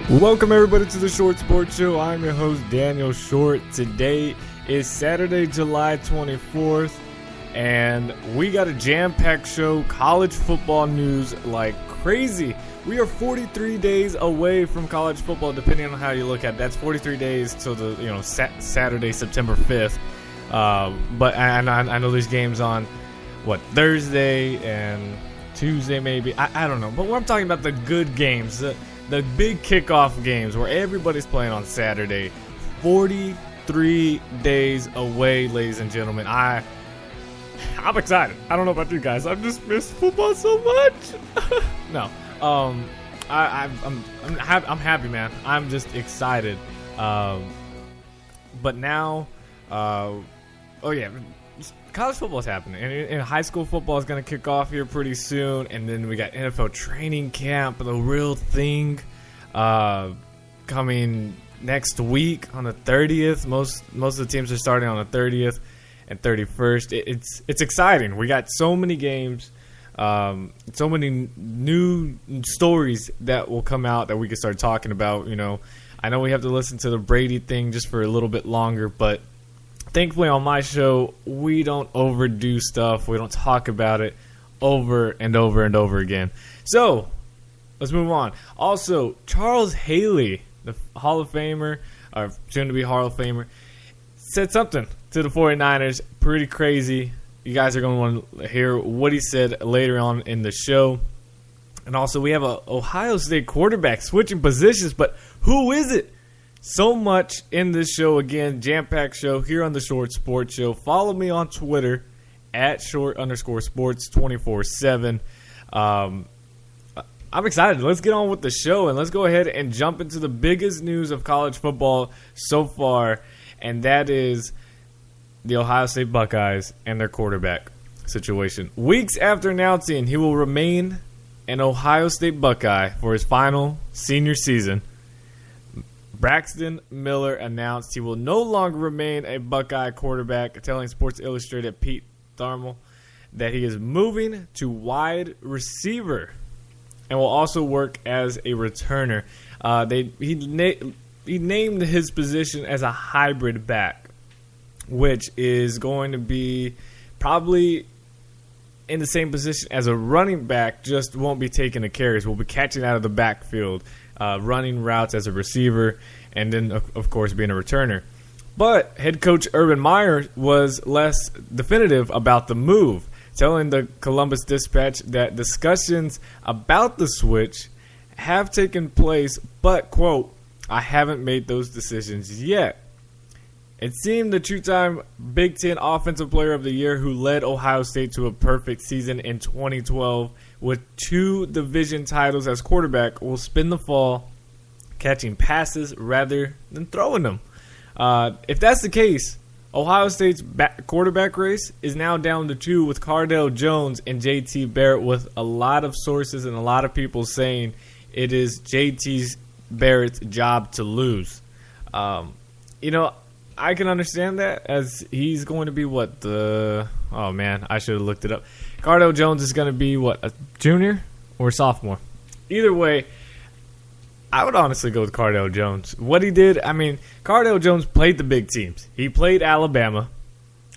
Welcome everybody to the Short Sports Show. I'm your host Daniel Short. Today is Saturday, July 24th, and we got a jam-packed show. College football news like crazy. We are 43 days away from college football, depending on how you look at it. That's 43 days till the Saturday, September 5th. But I know there's games on Thursday and Tuesday maybe. I don't know. But I'm talking about the good games. The big kickoff games where everybody's playing on Saturday. 43 days away, ladies and gentlemen. I'm excited. I don't know about you guys. I've just missed football so much. No. I'm happy, man. I'm just excited. But now, college football is happening, and high school football is going to kick off here pretty soon, and then we got NFL training camp, the real thing, coming next week on the 30th. Most of the teams are starting on the 30th and 31st. It's exciting. We got so many games, so many new stories that will come out that we can start talking about. I know we have to listen to the Brady thing just for a little bit longer, but thankfully on my show, we don't overdo stuff. We don't talk about it over and over and over again. So, let's move on. Also, Charles Haley, the Hall of Famer, or soon-to-be Hall of Famer, said something to the 49ers. Pretty crazy. You guys are going to want to hear what he said later on in the show. And also, we have a Ohio State quarterback switching positions, but who is it? So much in this show. Again, jam-packed show here on the Short Sports Show. Follow me on Twitter at @short_sports 24/7. I'm excited. Let's get on with the show, and let's go ahead and jump into the biggest news of college football so far, and that is the Ohio State Buckeyes and their quarterback situation. Weeks after announcing he will remain an Ohio State Buckeye for his final senior season, Braxton Miller announced he will no longer remain a Buckeye quarterback, telling Sports Illustrated Pete Thamel that he is moving to wide receiver and will also work as a returner. He named his position as a hybrid back, which is going to be probably in the same position as a running back, just won't be taking the carries. We'll be catching out of the backfield, running routes as a receiver, and then, of course, being a returner. But head coach Urban Meyer was less definitive about the move, telling the Columbus Dispatch that discussions about the switch have taken place, but, quote, I haven't made those decisions yet. It seemed the two-time Big Ten Offensive Player of the Year, who led Ohio State to a perfect season in 2012 with 2 division titles as quarterback, will spend the fall catching passes rather than throwing them. If that's the case, Ohio State's quarterback race is now down to 2 with Cardale Jones and J.T. Barrett, with a lot of sources and a lot of people saying it is J.T. Barrett's job to lose. I can understand that, as he's going to be I should have looked it up. Cardale Jones is going to be a junior or sophomore? Either way, I would honestly go with Cardale Jones. What he did, Cardale Jones played the big teams. He played Alabama.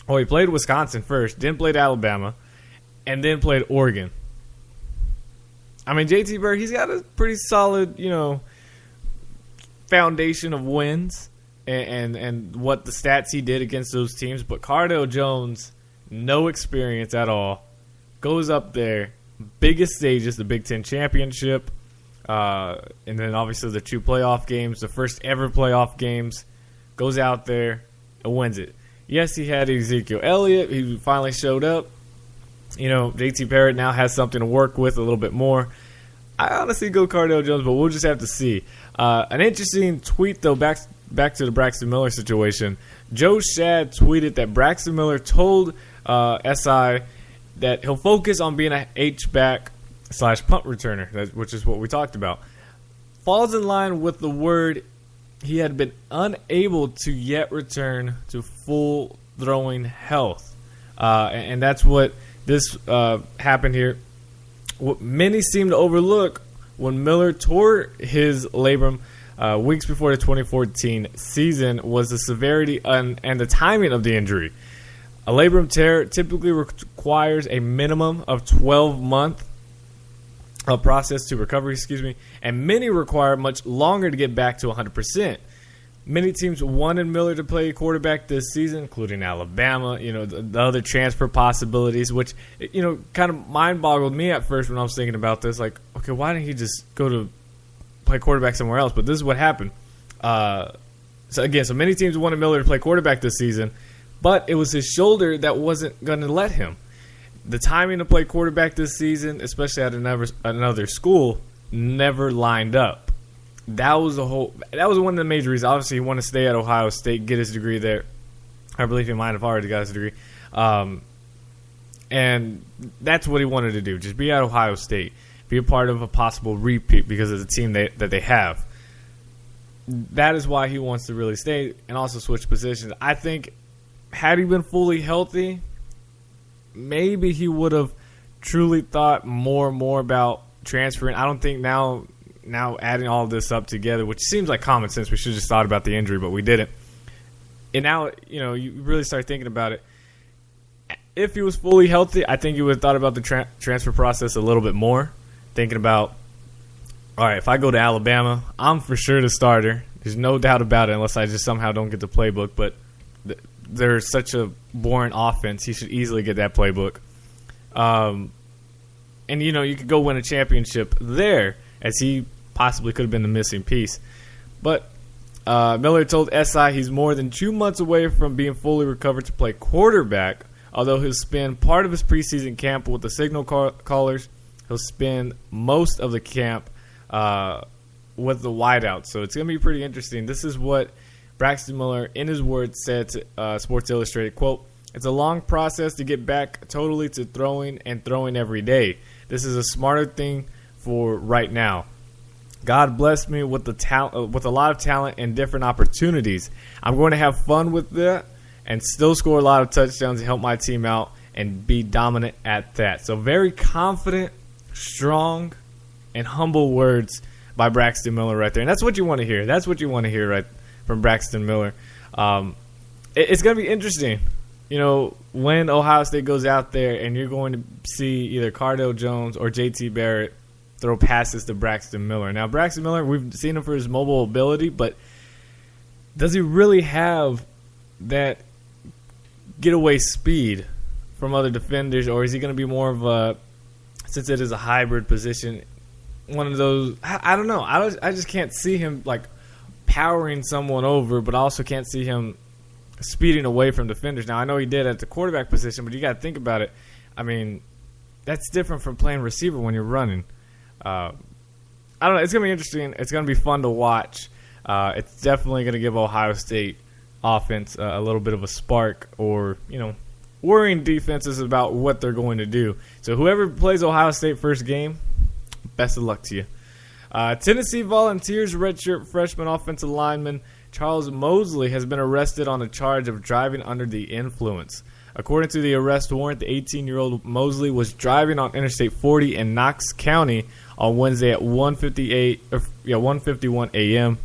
He played Wisconsin first, then played Alabama, and then played Oregon. JT Barrett, he's got a pretty solid, foundation of wins. And what the stats he did against those teams. But Cardale Jones, no experience at all, goes up there, biggest stages, the Big Ten Championship, and then obviously the 2 playoff games, the first ever playoff games, goes out there and wins it. Yes, he had Ezekiel Elliott. He finally showed up. JT Barrett now has something to work with a little bit more. I honestly go Cardale Jones, but we'll just have to see. An interesting tweet, though, back to the Braxton Miller situation. Joe Shad tweeted that Braxton Miller told SI that he'll focus on being a H-back / punt returner, which is what we talked about. Falls in line with the word he had been unable to yet return to full throwing health. And that's what this happened here. What many seem to overlook, when Miller tore his labrum weeks before the 2014 season was the severity and the timing of the injury. A labrum tear typically requires a minimum of 12-month process to recovery, and many require much longer to get back to 100%. Many teams wanted Miller to play quarterback this season, including Alabama, the other transfer possibilities, which, kind of mind-boggled me at first when I was thinking about this. Like, okay, why didn't he just go to play quarterback somewhere else? But this is what happened. So many teams wanted Miller to play quarterback this season, but it was his shoulder that wasn't going to let him. The timing to play quarterback this season, especially at another school, never lined up. That was one of the major reasons. Obviously, he wanted to stay at Ohio State, get his degree there. I believe he might have already got his degree. And that's what he wanted to do, just be at Ohio State, be a part of a possible repeat because of the team that they have. That is why he wants to really stay and also switch positions. I think had he been fully healthy, maybe he would have truly thought more and more about transferring. I don't think now adding all of this up together, which seems like common sense, we should have just thought about the injury, but we didn't. And now, you really start thinking about it. If he was fully healthy, I think he would have thought about the transfer process a little bit more, thinking about, all right, if I go to Alabama, I'm for sure the starter. There's no doubt about it unless I just somehow don't get the playbook, but there's such a boring offense. He should easily get that playbook. And, you could go win a championship there, as he possibly could have been the missing piece. But Miller told SI he's more than 2 months away from being fully recovered to play quarterback, although he'll spend part of his preseason camp with the signal callers. He'll spend most of the camp with the wideouts. So it's going to be pretty interesting. This is what Braxton Miller, in his words, said to Sports Illustrated, quote, "It's a long process to get back totally to throwing and throwing every day. This is a smarter thing for right now. God blessed me with with a lot of talent and different opportunities. I'm going to have fun with that and still score a lot of touchdowns and help my team out and be dominant at that." So very confident, strong, and humble words by Braxton Miller right there. And that's what you want to hear. That's what you want to hear right from Braxton Miller. It's going to be interesting, when Ohio State goes out there and you're going to see either Cardale Jones or JT Barrett throw passes to Braxton Miller. Now, Braxton Miller, we've seen him for his mobile ability, but does he really have that getaway speed from other defenders, or is he going to be more of a, since it is a hybrid position, one of those, I don't know. I just can't see him like powering someone over, but I also can't see him speeding away from defenders. Now, I know he did at the quarterback position, but you got to think about it. I mean, that's different from playing receiver when you're running. I don't know. It's going to be interesting. It's going to be fun to watch. It's definitely going to give Ohio State offense a little bit of a spark, or, worrying defenses about what they're going to do. So whoever plays Ohio State first game, best of luck to you. Tennessee Volunteers redshirt freshman offensive lineman Charles Mosley has been arrested on a charge of driving under the influence. According to the arrest warrant, the 18-year-old Mosley was driving on Interstate 40 in Knox County on Wednesday at 1:51 a.m.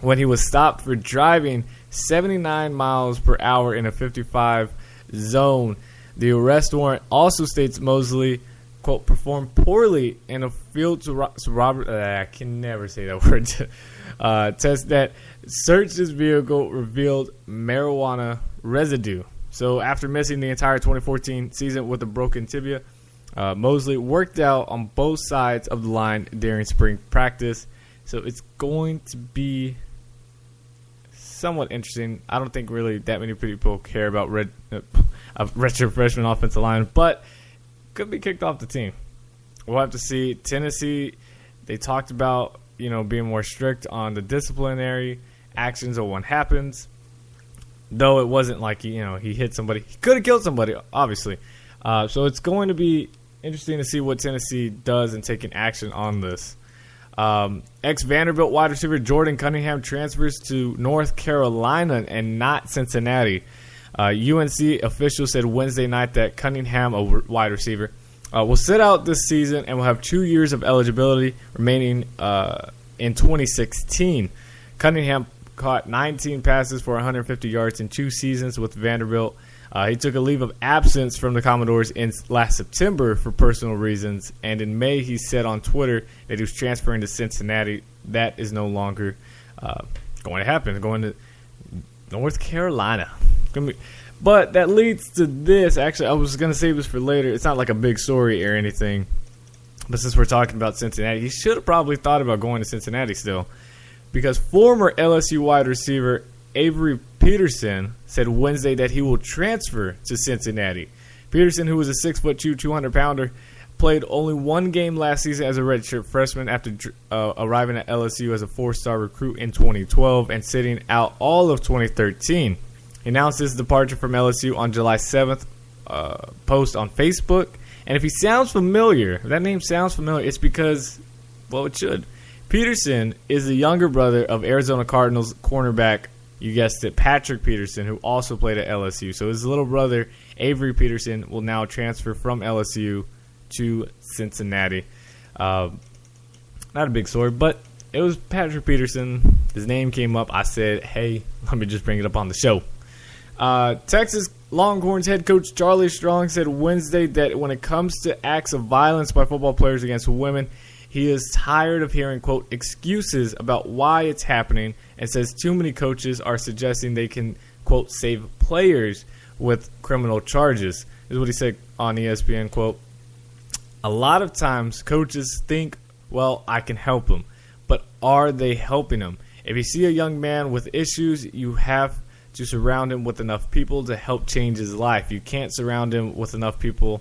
when he was stopped for driving 79 miles per hour in a 55 zone. The arrest warrant also states Mosley, quote, performed poorly in a field to Robert. I can never say that word. Test that searched his vehicle revealed marijuana residue. So after missing the entire 2014 season with a broken tibia, Mosley worked out on both sides of the line during spring practice. So it's going to be somewhat interesting. I don't think really that many people care about redshirt freshman offensive line, but could be kicked off the team. We'll have to see. Tennessee, they talked about being more strict on the disciplinary actions of what happens. Though it wasn't like he hit somebody. He could have killed somebody, obviously. So it's going to be interesting to see what Tennessee does in taking action on this. Ex-Vanderbilt wide receiver Jordan Cunningham transfers to North Carolina and not Cincinnati. UNC officials said Wednesday night that Cunningham, a wide receiver, will sit out this season and will have 2 years of eligibility remaining in 2016. Cunningham caught 19 passes for 150 yards in 2 seasons with Vanderbilt. He took a leave of absence from the Commodores in last September for personal reasons, and in May he said on Twitter that he was transferring to Cincinnati. That is no longer going to happen. Going to North Carolina. But that leads to this. Actually, I was going to save this for later. It's not like a big story or anything, but since we're talking about Cincinnati, he should have probably thought about going to Cincinnati still, because former LSU wide receiver Avery Peterson said Wednesday that he will transfer to Cincinnati. Peterson, who was a 6'2", 200-pounder, played only 1 game last season as a redshirt freshman after arriving at LSU as a 4-star recruit in 2012 and sitting out all of 2013. He announced his departure from LSU on July 7th, post on Facebook. And if he sounds familiar, if that name sounds familiar, it's because, well, it should. Peterson is the younger brother of Arizona Cardinals cornerback, you guessed it, Patrick Peterson, who also played at LSU. So his little brother, Avery Peterson, will now transfer from LSU to Cincinnati. Not a big story, but it was Patrick Peterson. His name came up. I said, hey, let me just bring it up on the show. Texas Longhorns head coach Charlie Strong said Wednesday that when it comes to acts of violence by football players against women, he is tired of hearing, quote, excuses about why it's happening, and says too many coaches are suggesting they can, quote, save players with criminal charges. This is what he said on ESPN, quote, a lot of times coaches think, well, I can help him, but are they helping him? If you see a young man with issues, you have to surround him with enough people to help change his life. You can't surround him with enough people.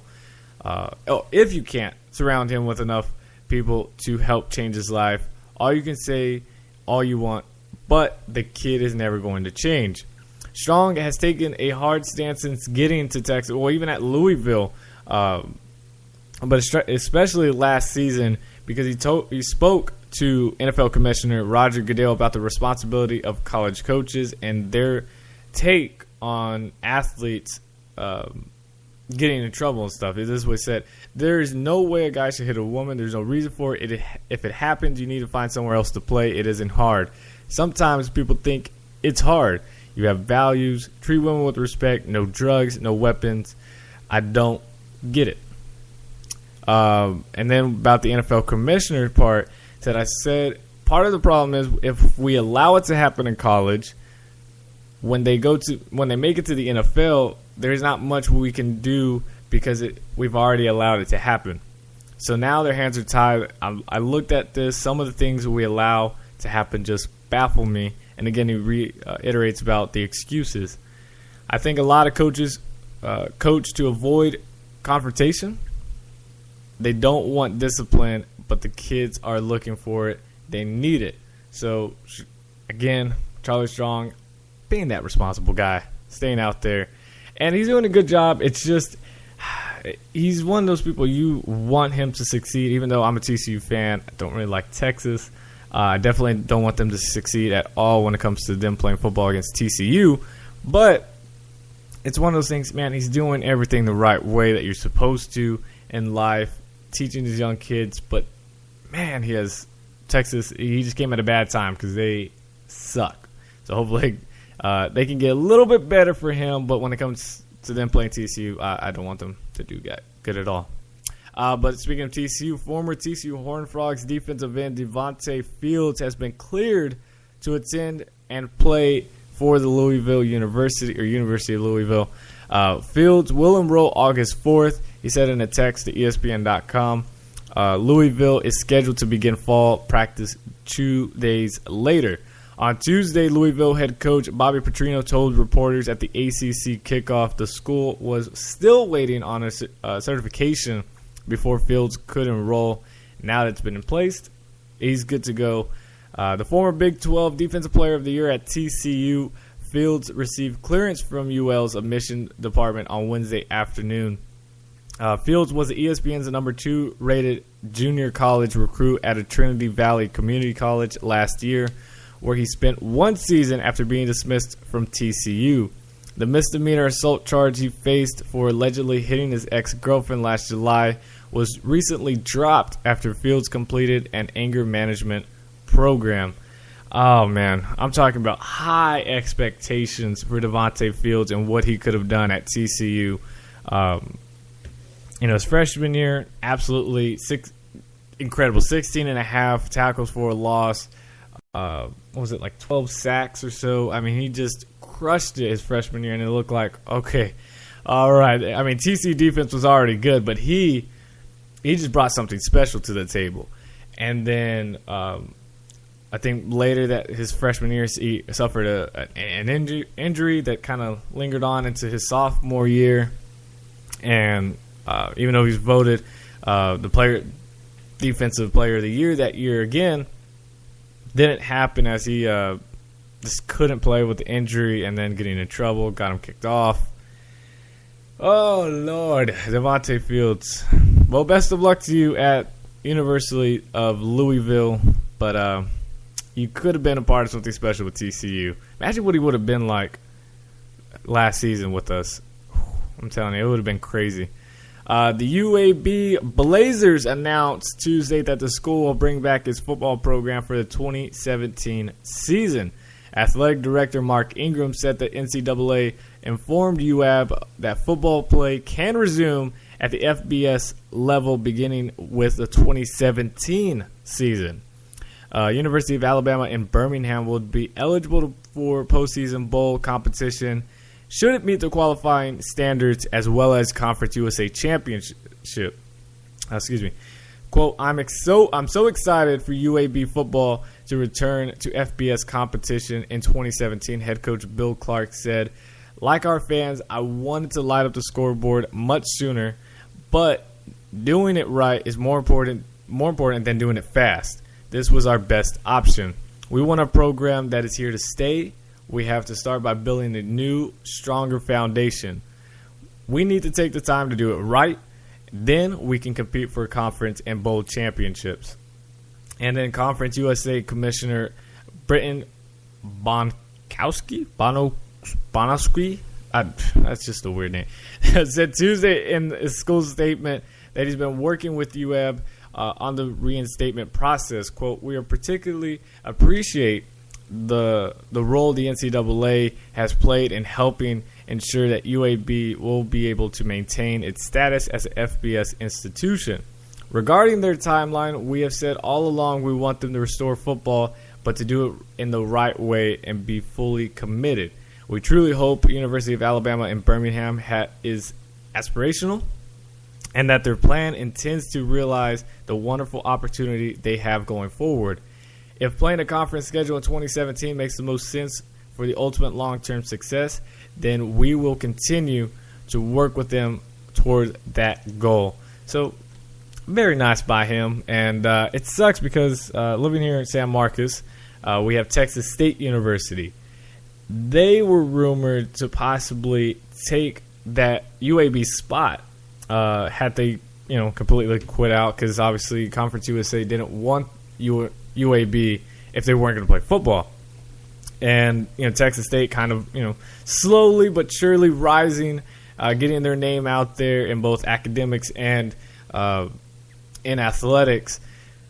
If you can't surround him with enough people to help change his life, all you can say all you want, but the kid is never going to change. Strong has taken a hard stance since getting to Texas, or even at Louisville, but especially last season, because he spoke to NFL Commissioner Roger Goodell about the responsibility of college coaches and their take on athletes getting in trouble and stuff. This is what he said. There is no way a guy should hit a woman. There's no reason for it. If it happens, you need to find somewhere else to play. It isn't hard. Sometimes people think it's hard. You have values. Treat women with respect. No drugs. No weapons. I don't get it. And then about the NFL commissioner part, I said part of the problem is if we allow it to happen in college, when they make it to the NFL, there's not much we can do because we've already allowed it to happen. So now their hands are tied. I looked at this. Some of the things we allow to happen just baffle me. And again, he reiterates about the excuses. I think a lot of coaches coach to avoid confrontation. They don't want discipline, but the kids are looking for it. They need it. So, again, Charlie Strong being that responsible guy, staying out there. And he's doing a good job. It's just he's one of those people you want him to succeed, even though I'm a TCU fan. I don't really like Texas. I definitely don't want them to succeed at all when it comes to them playing football against TCU. But it's one of those things, man, he's doing everything the right way that you're supposed to in life, teaching these young kids. But, man, he just came at a bad time because they suck. So hopefully they can get a little bit better for him. But when it comes to them playing TCU, I don't want them to do good at all. But speaking of TCU, former TCU Horned Frogs defensive end Devontae Fields has been cleared to attend and play for the University of Louisville. Fields will enroll August 4th. He said in a text to ESPN.com. Louisville is scheduled to begin fall practice 2 days later. On Tuesday, Louisville head coach Bobby Petrino told reporters at the ACC kickoff the school was still waiting on a certification before Fields could enroll. Now that it's been in place, he's good to go. The former Big 12 Defensive Player of the Year at TCU, Fields received clearance from UL's admission department on Wednesday afternoon. Fields was ESPN's number 2 rated junior college recruit at a Trinity Valley Community College last year, where he spent 1 season after being dismissed from TCU. The misdemeanor assault charge he faced for allegedly hitting his ex-girlfriend last July was recently dropped after Fields completed an anger management program. Oh, man. I'm talking about high expectations for Devontae Fields and what he could have done at TCU. His freshman year, absolutely incredible. 16 and a half tackles for a loss. What was it, like 12 sacks or so? I mean, he just crushed it his freshman year, and it looked like, okay, all right. I mean, TCU defense was already good, but he just brought something special to the table. And then I think later that his freshman year, he suffered an injury that kind of lingered on into his sophomore year. And even though he's voted the defensive player of the year that year again, didn't happen as he just couldn't play with the injury and then getting in trouble, got him kicked off. Oh, Lord, Devontae Fields. Well, best of luck to you at University of Louisville, but you could have been a part of something special with TCU. Imagine what he would have been like last season with us. I'm telling you, it would have been crazy. The UAB Blazers announced Tuesday that the school will bring back its football program for the 2017 season. Athletic Director Mark Ingram said that NCAA informed UAB that football play can resume at the FBS level beginning with the 2017 season. University of Alabama in Birmingham will be eligible for postseason bowl competition should it meet the qualifying standards as well as Conference USA Championship. Quote, I'm so excited for UAB football to return to FBS competition in 2017, head coach Bill Clark said. Like our fans, I wanted to light up the scoreboard much sooner, but doing it right is more important than doing it fast. This was our best option. We want a program that is here to stay. We have to start by building a new, stronger foundation. We need to take the time to do it right. Then we can compete for conference and bowl championships. And then Conference USA Commissioner Britton Bonkowski, that's just a weird name, said Tuesday in a school statement that he's been working with UAB on the reinstatement process. Quote, we are particularly appreciate the role the NCAA has played in helping ensure that UAB will be able to maintain its status as an FBS institution. Regarding their timeline, we have said all along we want them to restore football, but to do it in the right way and be fully committed. We truly hope University of Alabama in Birmingham is aspirational and that their plan intends to realize the wonderful opportunity they have going forward. If playing a conference schedule in 2017 makes the most sense for the ultimate long-term success, then we will continue to work with them toward that goal. So, very nice by him. And it sucks because living here in San Marcos, we have Texas State University. They were rumored to possibly take that UAB spot had they, completely quit out, because obviously Conference USA didn't want UAB if they weren't going to play football. And, Texas State kind of, slowly but surely rising, getting their name out there in both academics and in athletics.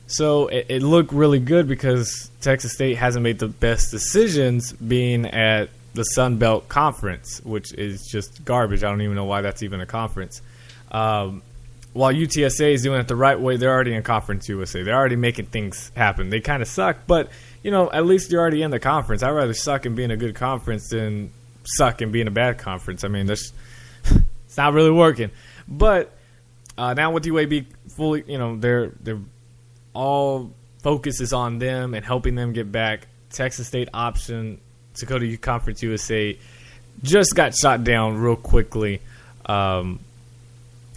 So it looked really good because Texas State hasn't made the best decisions being at the Sun Belt Conference, which is just garbage. I don't even know why that's even a conference. While UTSA is doing it the right way, they're already in Conference USA. They're already making things happen. They kind of suck, but, at least you're already in the conference. I'd rather suck in being a good conference than suck in being a bad conference. I mean, it's not really working. But now with UAB fully, they're all focus is on them and helping them get back. Texas State option to go to Conference USA just got shot down real quickly. But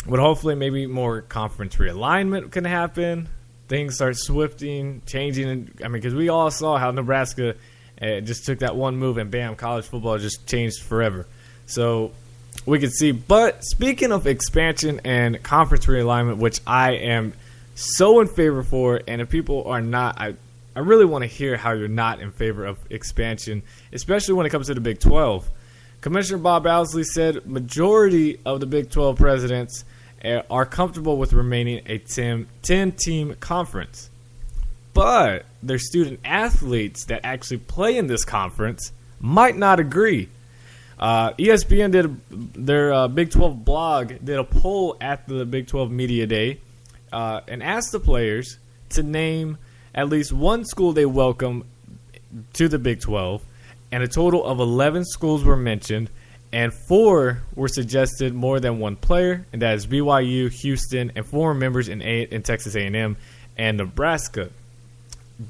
hopefully maybe more conference realignment can happen. Things start changing. Because we all saw how Nebraska just took that one move and bam, college football just changed forever. So we could see. But speaking of expansion and conference realignment, which I am so in favor for, and if people are not, I really want to hear how you're not in favor of expansion, especially when it comes to the Big 12. Commissioner Bob Owsley said majority of the Big 12 presidents are comfortable with remaining a 10-team conference. but their student athletes that actually play in this conference might not agree. ESPN did their Big 12 blog did a poll at the Big 12 Media Day and asked the players to name at least one school they welcome to the Big 12, and a total of 11 schools were mentioned, and 4 were suggested more than one player, and that is BYU, Houston, and 4 members in Texas A&M and Nebraska.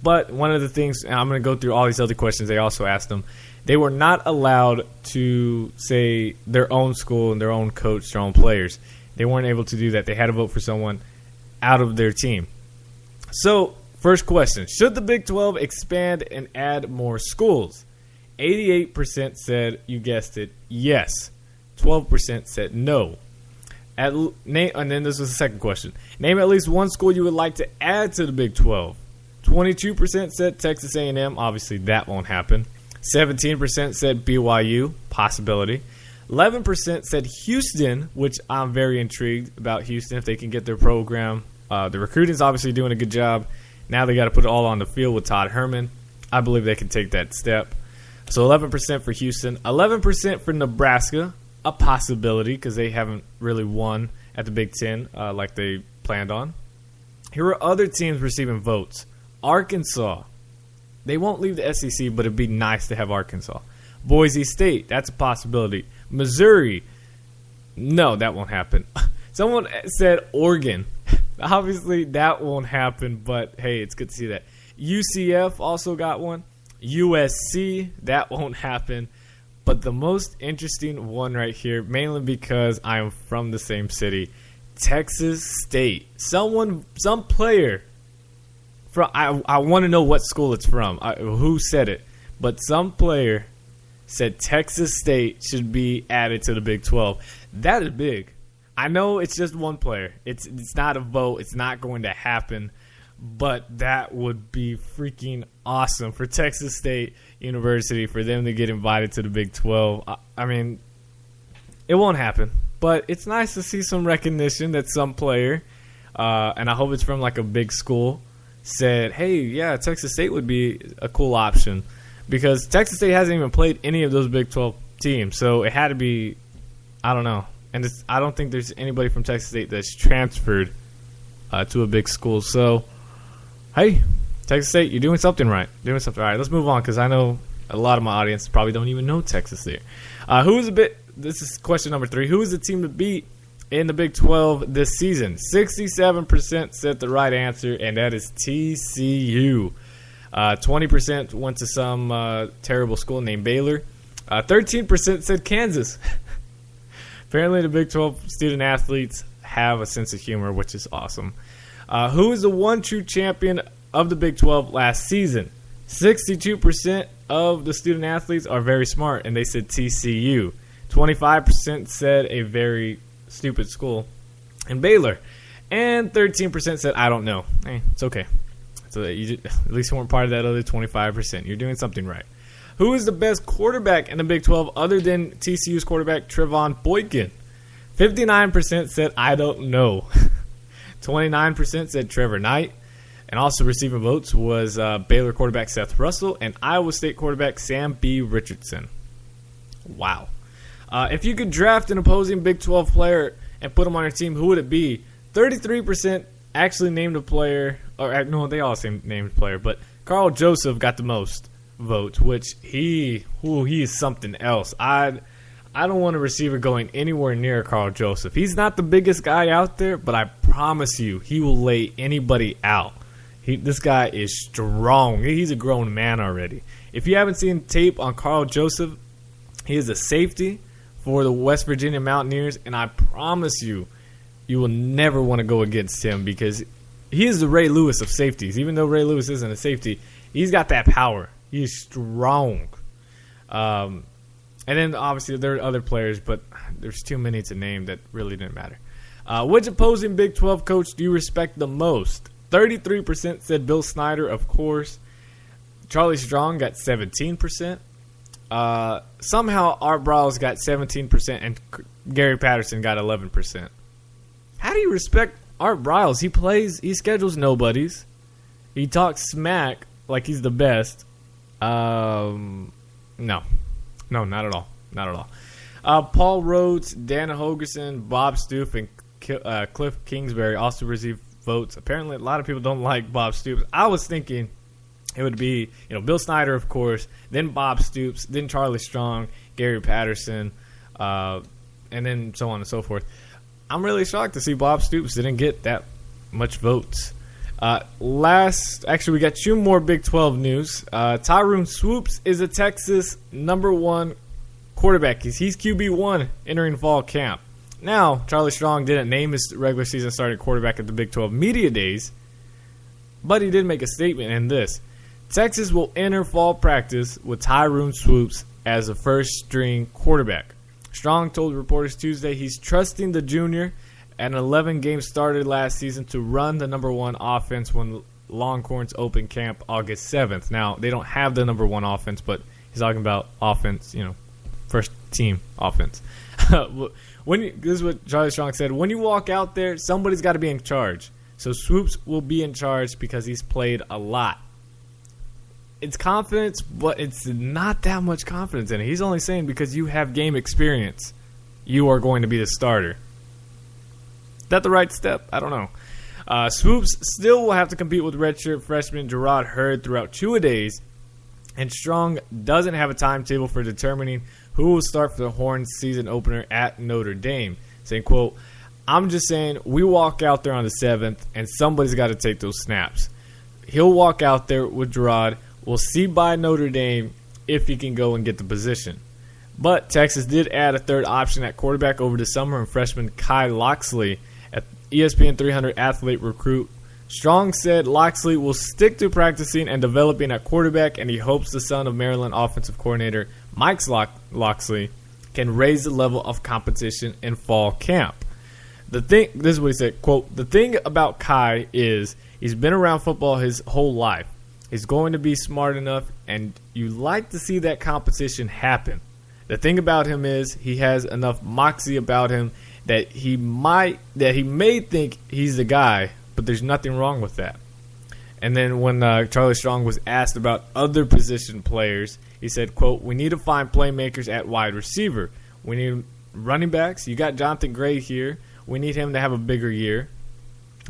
But one of the things, and I'm going to go through all these other questions they also asked them, they were not allowed to say their own school and their own coach, their own players. They weren't able to do that. They had to vote for someone out of their team. So, first question, should the Big 12 expand and add more schools? 88% said, you guessed it, yes. 12% said no. And then this was the second question. Name at least one school you would like to add to the Big 12. 22% said Texas A&M. Obviously, that won't happen. 17% said BYU, possibility. 11% said Houston, which I'm very intrigued about Houston if they can get their program. The recruiting's obviously doing a good job. Now they got to put it all on the field with Todd Herman. I believe they can take that step. So 11% for Houston. 11% for Nebraska, a possibility because they haven't really won at the Big Ten like they planned on. Here are other teams receiving votes. Arkansas. They won't leave the SEC, but it'd be nice to have Arkansas. Boise State, that's a possibility. Missouri, no, that won't happen. Someone said Oregon. Obviously, that won't happen, but hey, it's good to see that. UCF also got one. USC, that won't happen. But the most interesting one right here, mainly because I am from the same city, Texas State. Some player. I want to know what school it's from. Who said it? But some player said Texas State should be added to the Big 12. That is big. I know it's just one player. It's not a vote. It's not going to happen. But that would be freaking awesome for Texas State University for them to get invited to the Big 12. I mean, it won't happen. But it's nice to see some recognition that some player, and I hope it's from like a big school, said, hey, yeah, Texas State would be a cool option because Texas State hasn't even played any of those Big 12 teams. So it had to be, I don't know. And I don't think there's anybody from Texas State that's transferred to a big school. So, hey, Texas State, you're doing something right. All right, let's move on because I know a lot of my audience probably don't even know Texas State. This is question number 3. Who is the team to beat in the Big 12 this season? 67% said the right answer, and that is TCU. 20% went to some terrible school named Baylor. 13% said Kansas. Apparently the Big 12 student athletes have a sense of humor, which is awesome. Who is the one true champion of the Big 12 last season? 62% of the student athletes are very smart, and they said TCU. 25% said a very stupid school in Baylor, and 13% said I don't know. Hey, it's okay. So at least you weren't part of that other 25%. You're doing something right. Who is the best quarterback in the Big 12 other than TCU's quarterback Trevon Boykin? 59% said I don't know. 29% said Trevor Knight, and also receiving votes was Baylor quarterback Seth Russell and Iowa State quarterback Sam B. Richardson. Wow. If you could draft an opposing Big 12 player and put him on your team, who would it be? 33% actually named a player. Or no, they all named a player. But Carl Joseph got the most votes, which he is something else. I don't want a receiver going anywhere near Carl Joseph. He's not the biggest guy out there, but I promise you he will lay anybody out. This guy is strong. He's a grown man already. If you haven't seen tape on Carl Joseph, he is a safety for the West Virginia Mountaineers, and I promise you, you will never want to go against him because he is the Ray Lewis of safeties. Even though Ray Lewis isn't a safety, he's got that power. He's strong. And then, obviously, there are other players, but there's too many to name that really didn't matter. Which opposing Big 12 coach do you respect the most? 33% said Bill Snyder, of course. Charlie Strong got 17%. Somehow Art Briles got 17% and Gary Patterson got 11%. How do you respect Art Briles? He schedules nobodies, He talks smack like he's the best. No, not at all. Not at all. Paul Rhodes, Dan Hogerson, Bob Stoops, and Cliff Kingsbury also received votes. Apparently, a lot of people don't like Bob Stoops. I was thinking it would be, Bill Snyder, of course, then Bob Stoops, then Charlie Strong, Gary Patterson, and then so on and so forth. I'm really shocked to see Bob Stoops didn't get that much votes. We got two more Big 12 news. Tyrone Swoops is a Texas #1 quarterback. He's QB1 entering fall camp. Now, Charlie Strong didn't name his regular season starting quarterback at the Big 12 media days, but he did make a statement in this. Texas will enter fall practice with Tyrone Swoops as a first-string quarterback. Strong told reporters Tuesday he's trusting the junior at an 11-game started last season to run the #1 offense when Longhorns open camp August 7th. Now, they don't have the #1 offense, but he's talking about offense, first-team offense. This is what Charlie Strong said. When you walk out there, somebody's got to be in charge. So Swoops will be in charge because he's played a lot. It's confidence, but it's not that much confidence in it. He's only saying because you have game experience, you are going to be the starter. Is that the right step? I don't know. Swoops still will have to compete with redshirt freshman Gerard Hurd throughout two-a-days, and Strong doesn't have a timetable for determining who will start for the Horns season opener at Notre Dame, saying, quote, "I'm just saying we walk out there on the 7th, and somebody's got to take those snaps. He'll walk out there with Gerard. We'll see by Notre Dame if he can go and get the position." But Texas did add a third option at quarterback over the summer in freshman Kai Loxley, at ESPN 300 athlete recruit. Strong said Loxley will stick to practicing and developing at quarterback, and he hopes the son of Maryland offensive coordinator Mike Loxley can raise the level of competition in fall camp. This is what he said, quote, "The thing about Kai is he's been around football his whole life. He's going to be smart enough, and you like to see that competition happen. The thing about him is he has enough moxie about him that he may think he's the guy, but there's nothing wrong with that." And then when Charlie Strong was asked about other position players, he said, quote, "We need to find playmakers at wide receiver. We need running backs. You got Jonathan Gray here. We need him to have a bigger year.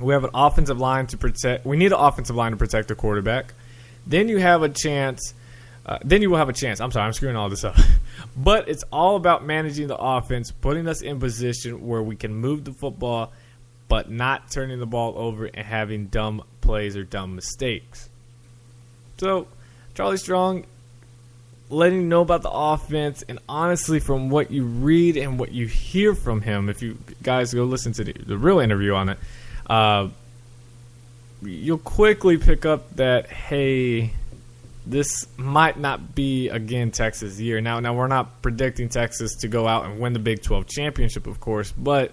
We have an offensive line to protect. We need an offensive line to protect the quarterback. Then you have a chance. Then you will have a chance." I'm sorry, I'm screwing all this up. "But it's all about managing the offense, putting us in position where we can move the football, but not turning the ball over and having dumb plays or dumb mistakes." So, Charlie Strong letting you know about the offense, and honestly, from what you read and what you hear from him, if you guys go listen to the real interview on it, you'll quickly pick up that, hey, this might not be, again, Texas' year. Now we're not predicting Texas to go out and win the Big 12 championship, of course, but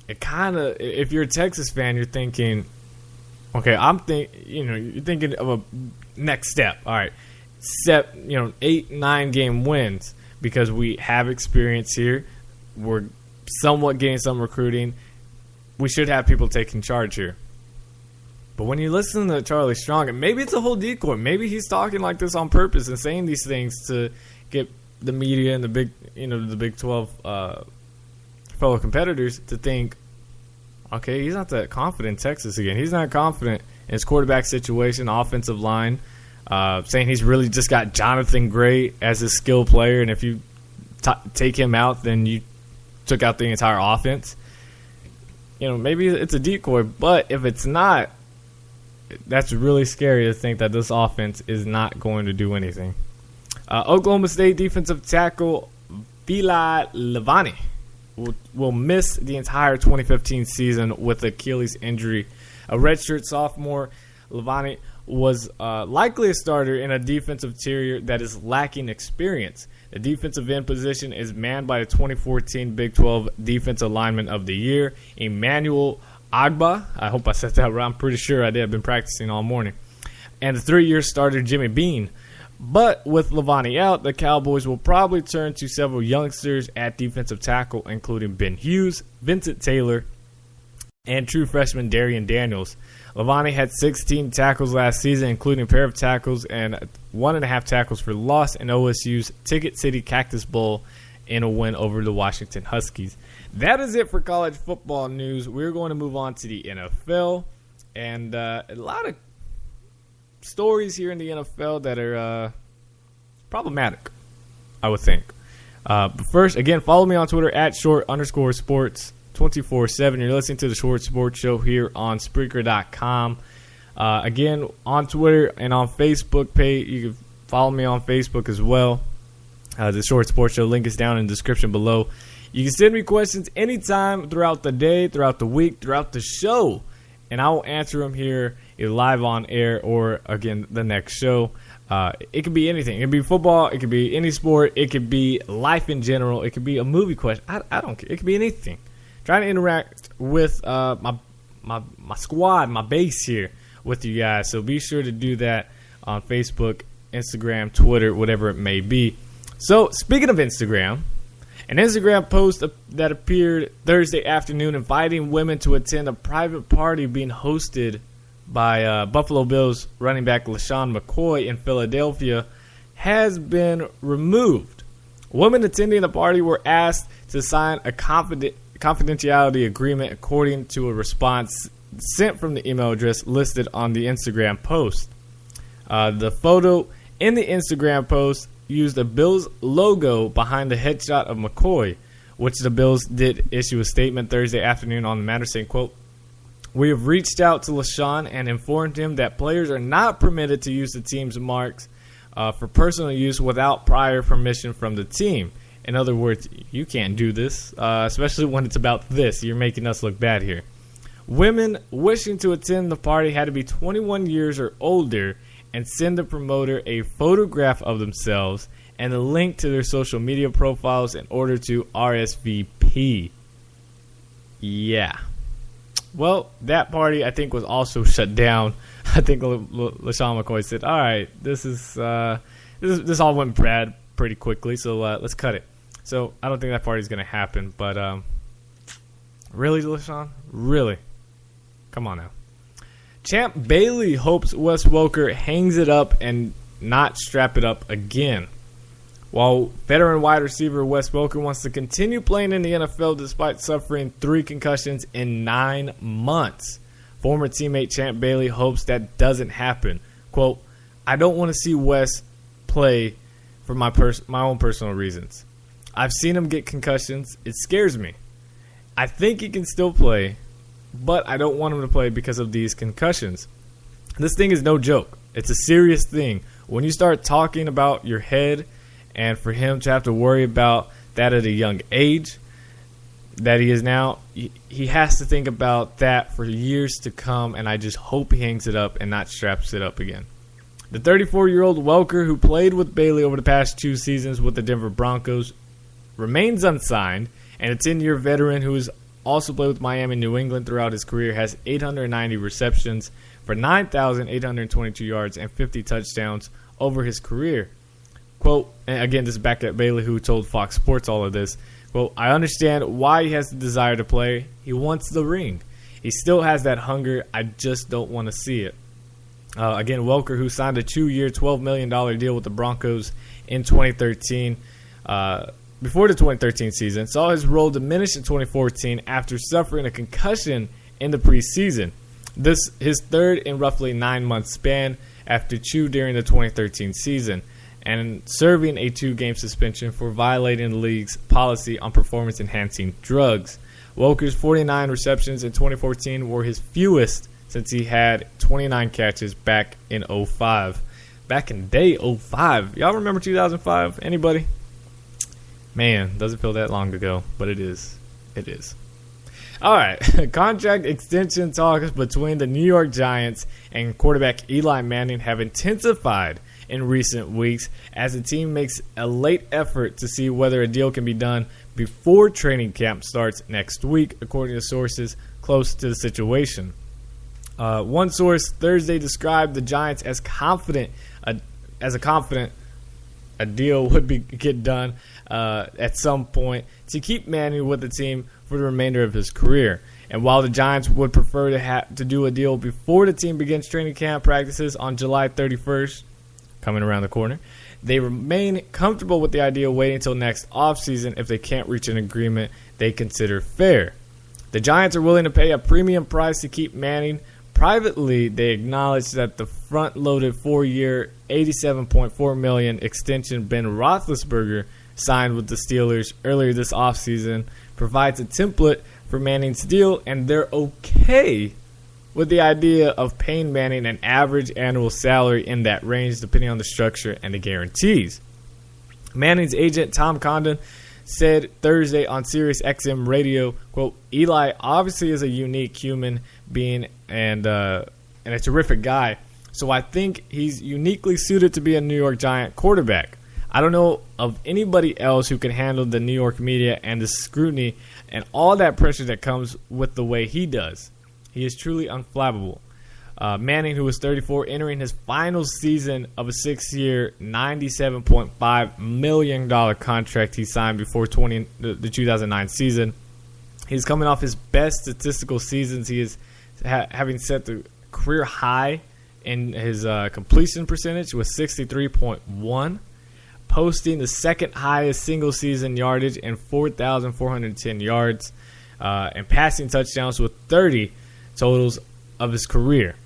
it kind of, if you're a Texas fan, you're thinking, okay, you're thinking of a next step. All right, 8-9 game wins because we have experience here. We're somewhat getting some recruiting. We should have people taking charge here. But when you listen to Charlie Strong, and maybe it's a whole decoy, maybe he's talking like this on purpose and saying these things to get the media and the Big 12 fellow competitors to think, okay, he's not that confident in Texas again. He's not confident in his quarterback situation, offensive line, saying he's really just got Jonathan Gray as his skill player, and if you take him out, then you took out the entire offense. Maybe it's a decoy, but if it's not, that's really scary to think that this offense is not going to do anything. Oklahoma State defensive tackle Vila Levani will miss the entire 2015 season with Achilles injury. A redshirt sophomore, Levani was likely a starter in a defensive tier that is lacking experience. The defensive end position is manned by the 2014 Big 12 Defensive Lineman of the Year, Emmanuel Agba. I hope I said that right. I'm pretty sure I did. I've been practicing all morning. And the 3-year starter, Jimmy Bean. But with Levani out, the Cowboys will probably turn to several youngsters at defensive tackle, including Ben Hughes, Vincent Taylor, and true freshman Darian Daniels. Levani had 16 tackles last season, including a pair of tackles and 1.5 tackles for loss in OSU's Ticket City Cactus Bowl in a win over the Washington Huskies. That is it for college football news. We're going to move on to the NFL. And a lot of stories here in the NFL that are problematic, I would think. But first, again, follow me on Twitter at @short_sports 24/7. You're listening to the Short Sports Show here on Spreaker.com. Again, on Twitter and on Facebook page, you can follow me on Facebook as well. The Short Sports Show link is down in the description below. You can send me questions anytime throughout the day, throughout the week, throughout the show, and I will answer them here either live on air or, again, the next show. It could be anything. It could be football. It could be any sport. It could be life in general. It could be a movie question. I don't care. It could be anything. Trying to interact with my squad, my base here with you guys. So be sure to do that on Facebook, Instagram, Twitter, whatever it may be. So speaking of Instagram, an Instagram post that appeared Thursday afternoon inviting women to attend a private party being hosted by Buffalo Bills running back LaShawn McCoy in Philadelphia has been removed. Women attending the party were asked to sign a confidentiality agreement according to a response sent from the email address listed on the Instagram post. The photo in the Instagram post used the Bills logo behind the headshot of McCoy, which the Bills did issue a statement Thursday afternoon on the matter saying, quote, "We have reached out to LaShawn and informed him that players are not permitted to use the team's marks for personal use without prior permission from the team." In other words, you can't do this, especially when it's about this. You're making us look bad here. Women wishing to attend the party had to be 21 years or older and send the promoter a photograph of themselves and a link to their social media profiles in order to RSVP. Yeah. Well, that party, I think, was also shut down. I think LaShawn McCoy said, all right, this all went bad pretty quickly, so let's cut it. So I don't think that party's going to happen. But really, LaShawn? Really? Come on now. Champ Bailey hopes Wes Welker hangs it up and not strap it up again. While veteran wide receiver Wes Welker wants to continue playing in the NFL despite suffering 3 concussions in 9 months, former teammate Champ Bailey hopes that doesn't happen. Quote, "I don't want to see Wes play for my own personal reasons. I've seen him get concussions. It scares me. I think he can still play, but I don't want him to play because of these concussions. This thing is no joke. It's a serious thing. When you start talking about your head and for him to have to worry about that at a young age that he is now, he has to think about that for years to come, and I just hope he hangs it up and not straps it up again." The 34-year-old Welker, who played with Bailey over the past 2 seasons with the Denver Broncos, remains unsigned, and a 10-year veteran who has also played with Miami and New England throughout his career has 890 receptions for 9,822 yards and 50 touchdowns over his career. Quote, and again, this is back at Bailey, who told Fox Sports all of this. Quote, "I understand why he has the desire to play. He wants the ring. He still has that hunger. I just don't want to see it." Again, Welker, who signed a 2-year, $12 million deal with the Broncos in 2013, before the 2013 season, saw his role diminish in 2014 after suffering a concussion in the preseason. This his third in roughly 9-month span after 2 during the 2013 season, and serving a 2-game suspension for violating the league's policy on performance-enhancing drugs. Welker's 49 receptions in 2014 were his fewest since he had 29 catches back in 2005. Back in day 2005. Y'all remember 2005? Anybody? Man, doesn't feel that long ago, but it is. It is. All right, contract extension talks between the New York Giants and quarterback Eli Manning have intensified in recent weeks as the team makes a late effort to see whether a deal can be done before training camp starts next week, according to sources close to the situation. One source Thursday described the Giants as confident a deal would get done at some point to keep Manning with the team for the remainder of his career. And while the Giants would prefer to do a deal before the team begins training camp practices on July 31st, coming around the corner, they remain comfortable with the idea of waiting until next offseason if they can't reach an agreement they consider fair. The Giants are willing to pay a premium price to keep Manning. Privately, they acknowledge that the front-loaded 4-year, $87.4 million extension Ben Roethlisberger signed with the Steelers earlier this offseason provides a template for Manning's deal, and they're okay with the idea of paying Manning an average annual salary in that range depending on the structure and the guarantees. Manning's agent, Tom Condon, said Thursday on Sirius XM radio, quote, Eli obviously is a unique human being and a terrific guy, so I think he's uniquely suited to be a New York Giant quarterback. I don't know of anybody else who can handle the New York media and the scrutiny and all that pressure that comes with the way he does. He is truly unflappable. Manning, who was 34, entering his final season of a 6-year, $97.5 million contract he signed before the 2009 season. He's coming off his best statistical seasons. He is having set the career high in his completion percentage with 63.1, posting the second highest single-season yardage and 4,410 yards, and passing touchdowns with 30 totals of his career.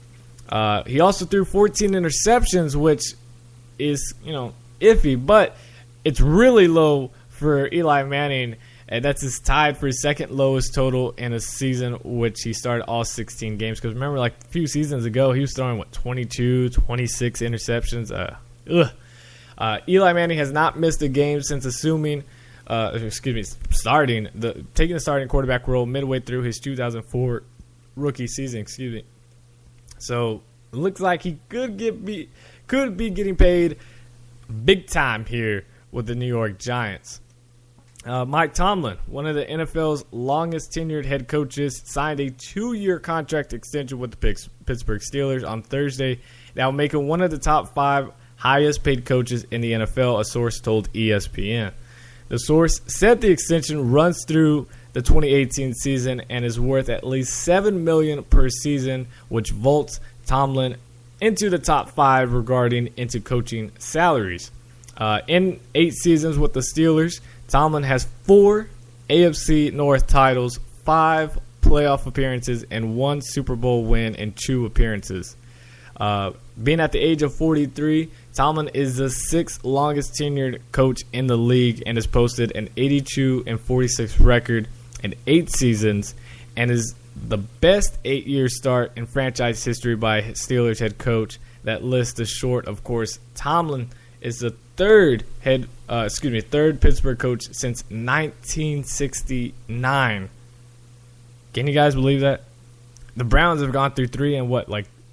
He also threw 14 interceptions, which is, iffy, but it's really low for Eli Manning, and that's his tied for his second lowest total in a season, which he started all 16 games. Because remember, like a few seasons ago, he was throwing, 22, 26 interceptions. Eli Manning has not missed a game since taking the starting quarterback role midway through his 2004 rookie season. So it looks like he could be getting paid big time here with the New York Giants. Mike Tomlin, one of the NFL's longest tenured head coaches, signed a 2-year contract extension with the Pittsburgh Steelers on Thursday that will make him one of the top 5 highest paid coaches in the NFL, a source told ESPN. The source said the extension runs through the 2018 season and is worth at least $7 million per season, which vaults Tomlin into the top 5 regarding into coaching salaries. In 8 seasons with the Steelers, Tomlin has 4 AFC North titles, 5 playoff appearances, and 1 Super Bowl win in 2 appearances. Being at the age of 43, Tomlin is the 6th longest tenured coach in the league and has posted an 82-46 record in 8 seasons and is the best 8-year start in franchise history by Steelers head coach. That list is short, of course. Tomlin is the third Pittsburgh coach since 1969. Can you guys believe that? The Browns have gone through 3 in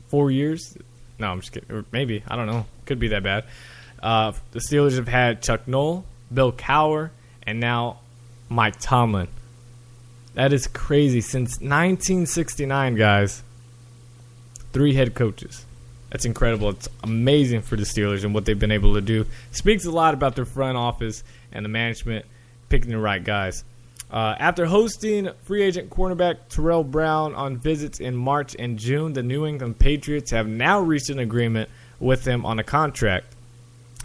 4 years? No, I'm just kidding. Or maybe. I don't know. Could be that bad. The Steelers have had Chuck Noll, Bill Cowher, and now Mike Tomlin. That is crazy. Since 1969, guys, 3 head coaches. That's incredible. It's amazing for the Steelers and what they've been able to do. Speaks a lot about their front office and the management picking the right guys. After hosting free agent cornerback Terrell Brown on visits in March and June, the New England Patriots have now reached an agreement with him on a contract.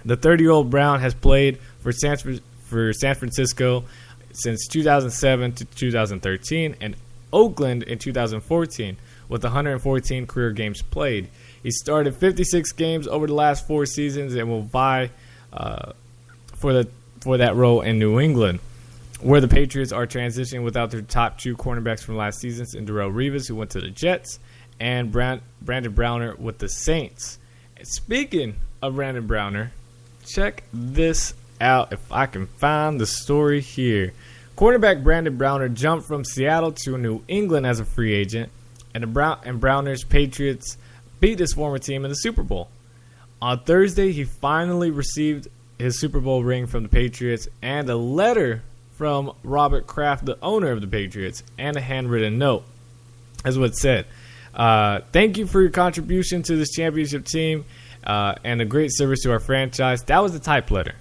The 30-year-old Brown has played for San Francisco since 2007 to 2013 and Oakland in 2014 with 114 career games played. He started 56 games over the last 4 seasons and will vie for that role in New England, where the Patriots are transitioning without their top 2 cornerbacks from last season, in Darrelle Revis, who went to the Jets, and Brandon Browner with the Saints. And speaking of Brandon Browner, check this out if I can find the story here. Cornerback Brandon Browner jumped from Seattle to New England as a free agent, and Browner's Patriots beat his former team in the Super Bowl. On Thursday, he finally received his Super Bowl ring from the Patriots and a letter from Robert Kraft, the owner of the Patriots, and a handwritten note. That's what it said. Thank you for your contribution to this championship team and a great service to our franchise. That was the type letter.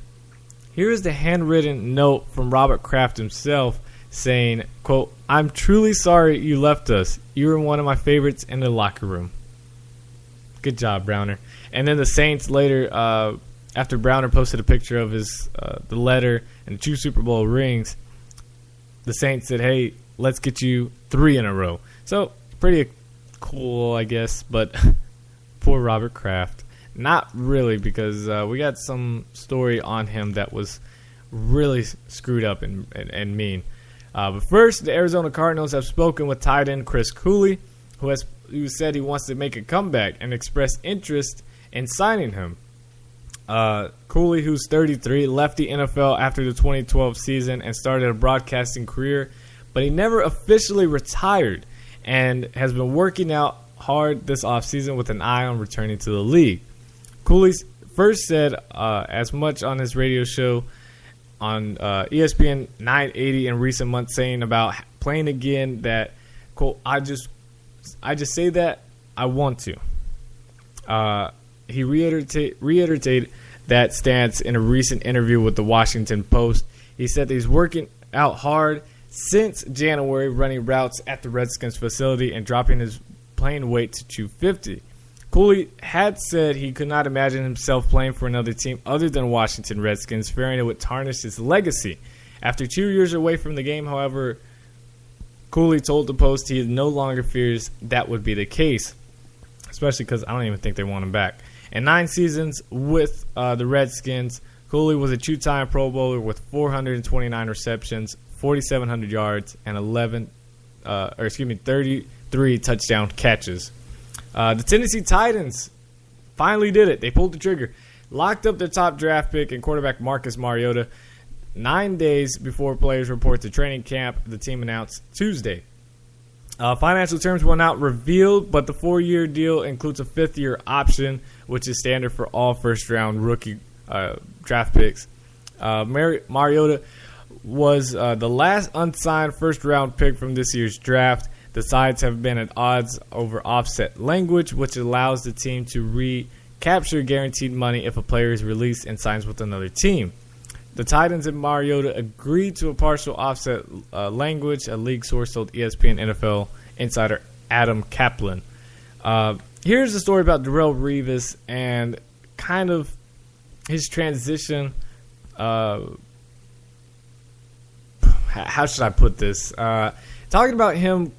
Here is the handwritten note from Robert Kraft himself saying, quote, "I'm truly sorry you left us. You were one of my favorites in the locker room." Good job, Browner. And then the Saints later, after Browner posted a picture of his the letter and the 2 Super Bowl rings, the Saints said, "Hey, let's get you 3 in a row." So pretty cool, I guess, but poor Robert Kraft. Not really, because we got some story on him that was really screwed up and mean. But first, the Arizona Cardinals have spoken with tight end Chris Cooley, who said he wants to make a comeback and expressed interest in signing him. Cooley, who's 33, left the NFL after the 2012 season and started a broadcasting career, but he never officially retired and has been working out hard this offseason with an eye on returning to the league. Cooley first said as much on his radio show on ESPN 980 in recent months, saying about playing again that, quote, I just say that I want to. He reiterated that stance in a recent interview with the Washington Post. He said that he's working out hard since January, running routes at the Redskins facility and dropping his playing weight to 250. Cooley had said he could not imagine himself playing for another team other than Washington Redskins, fearing it would tarnish his legacy. After 2 years away from the game, however, Cooley told the Post he no longer fears that would be the case, especially because I don't even think they want him back. In 9 seasons with the Redskins, Cooley was a 2-time Pro Bowler with 429 receptions, 4,700 yards, and 33 touchdown catches. The Tennessee Titans finally did it. They pulled the trigger. Locked up their top draft pick and quarterback Marcus Mariota 9 days before players report to training camp, the team announced Tuesday. Financial terms were not revealed, but the 4-year deal includes a 5th-year option, which is standard for all first-round rookie draft picks. Mariota was the last unsigned first-round pick from this year's draft. The sides have been at odds over offset language, which allows the team to recapture guaranteed money if a player is released and signs with another team. The Titans and Mariota agreed to a partial offset language, a league source told ESPN NFL insider Adam Kaplan. Here's the story about Darrelle Revis and kind of his transition. How should I put this? Talking about him